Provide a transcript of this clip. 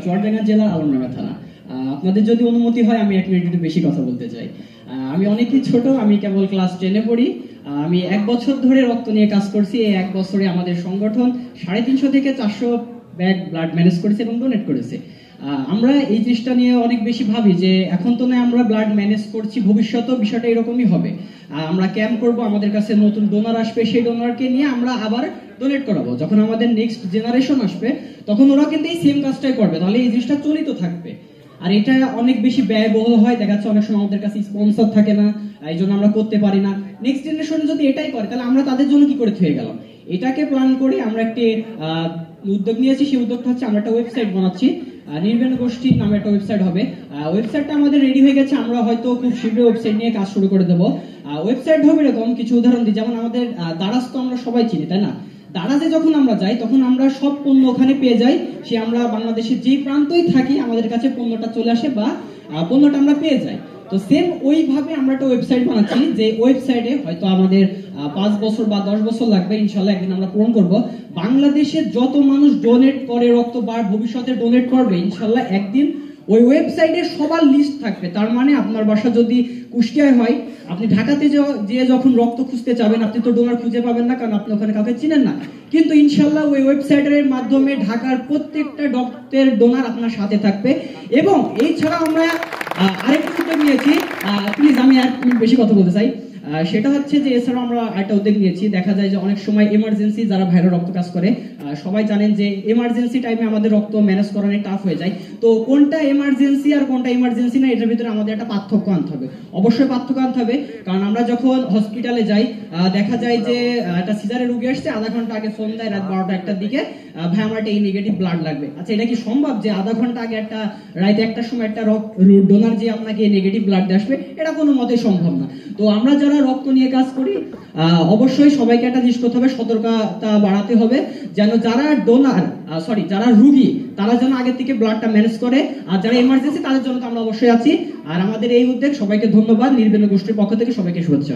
চুয়াডাঙ্গা জেলার আলমডাঙ্গা থানা। আপনাদের যদি অনুমতি হয় আমি 1 মিনিট একটু বেশি কথা বলতে চাই। আমি অনেকই ছোট, আমি কেবল ক্লাস 10-এ পড়ি। আমি 1 বছর ধরে রক্ত নিয়ে কাজ করছি। এই 1 বছরে আমাদের সংগঠন 350 থেকে 400 ব্যাগ ব্লাড ম্যানেজ করেছে এবং ডোনেট করেছে। আমরা এই জিনিসটা নিয়ে অনেক বেশি ভাবি যে এখন তো না আমরা ব্লাড ম্যানেজ করছি, ভবিষ্যতেও বিষয়টা এরকমই হবে। আমরা ক্যাম্প করব, আমাদের কাছে নতুন ডোনার আসবে, সেই ডোনারকে নিয়ে আমরা আবার ডোনেট করাবো। যখন আমাদের নেক্সট জেনারেশন আসবে তখন ওরা কিন্তু এই সেম কাজটাই করবে, তাহলে এই জিনিসটা চলিত থাকবে। আর এটা অনেক বেশি ব্যয়বহুল হয়, দেখা যাচ্ছে অনেক সময় আমাদের কাছে স্পন্সর থাকে না, এই জন্য আমরা করতে পারি না। নেক্সট জেনারেশন যদি এটাই করে তাহলে আমরা তাদের জন্য কি করে থেকে গেলাম। এটাকে প্ল্যান করে আমরা একটি উদ্যোগ নিয়েছি। সেই উদ্যোগটা হচ্ছে আমরা একটা ওয়েবসাইট বানাচ্ছি, নির্বাণ গোষ্ঠী নামে একটা ওয়েবসাইট হবে। ওয়েবসাইটটা আমাদের রেডি হয়ে গেছে, আমরা হয়তো খুব শীঘ্রই ওয়েবসাইট নিয়ে কাজ শুরু করে দেবো। ওয়েবসাইট হবে এরকম, কিছু উদাহরণ দিই। যেমন আমাদের দারাজ তো আমরা সবাই চিনি, তাই না? দারাজে যখন আমরা যাই তখন আমরা সব পণ্য ওখানে পেয়ে যাই। সে আমরা বাংলাদেশের যেই প্রান্তই থাকি আমাদের কাছে পণ্যটা চলে আসে বা পণ্যটা আমরা পেয়ে যাই। তো সেম ওইভাবে আমরা একটা ওয়েবসাইট বানাচ্ছি, যে ওয়েবসাইটে হয়তো আমাদের 5 বছর বা 10 বছর লাগবে, ইনশাল্লাহ একদিন আমরা পূরণ করব। বাংলাদেশের যত মানুষ ডোনেট করে রক্ত বা ভবিষ্যতে ডোনেট করবে, ইনশাল্লাহ একদিন ওই ওয়েবসাইটে সবার লিস্ট থাকবে। তার মানে আপনার বাসা যদি কুষ্টিয়ায় হয়, আপনি ঢাকাতে যে যখন রক্ত খুঁজতে যাবেন আপনি তো ডোনার খুঁজে পাবেন না, কারণ আপনি ওখানে কাউকে চিনেন না। কিন্তু ইনশাল্লাহ ওই ওয়েবসাইটের মাধ্যমে ঢাকার প্রত্যেকটা রক্তের ডোনার আপনার সাথে থাকবে। এবং এই ছাড়া আমরা আরেকটা উদ্যোগ নিয়েছি, প্লিজ আমি আর বেশি কথা বলতে চাই। সেটা হচ্ছে যে এছাড়াও আমরা একটা উদ্যোগ নিয়েছি। দেখা যায় যে অনেক সময় এমার্জেন্সি যারা ভাইরা রক্ত কাজ করে, সবাই জানেন যে এমার্জেন্সি টাইমে আমাদের রক্ত ম্যানেজ করানো টাফ হয়ে যায়। তো কোনটা এমার্জেন্সি আর কোনটা এমার্জেন্সি না, এটার ভিতরে আমাদের একটা পার্থক্য আনতে হবে। অবশ্যই পার্থক্য আনতে হবে, কারণ আমরা যখন হসপিটালে যাই দেখা যায় যে একটা সিজারের রোগী আসছে, আধা ঘন্টা আগে ফোন দেয় রাত 12টা-1টার দিকে, ভাই আমার একটা এই নেগেটিভ ব্লাড লাগবে। আচ্ছা, এটা কি সম্ভব যে আধা ঘন্টা আগে একটা রাত 1টার সময় একটা ডোনার যে আপনাকে নেগেটিভ ব্লাড আসবে? এটা কোনো মতে সম্ভব না। তো আমরা যারা রক্ত নিয়ে কাজ করি অবশ্যই সবাইকে একটা জিনিস করতে হবে, সতর্কতা বাড়াতে হবে, যেন যারা যারা রোগী তারা যেন আগে থেকে ব্লাডটা ম্যানেজ করে, আর যারা এমার্জেন্সি তাদের জন্য তো আমরা অবশ্যই আছি। আর আমাদের এই উদ্যোগ, সবাইকে ধন্যবাদ। নির্বাণ গোষ্ঠীর পক্ষ থেকে সবাইকে শুভেচ্ছা।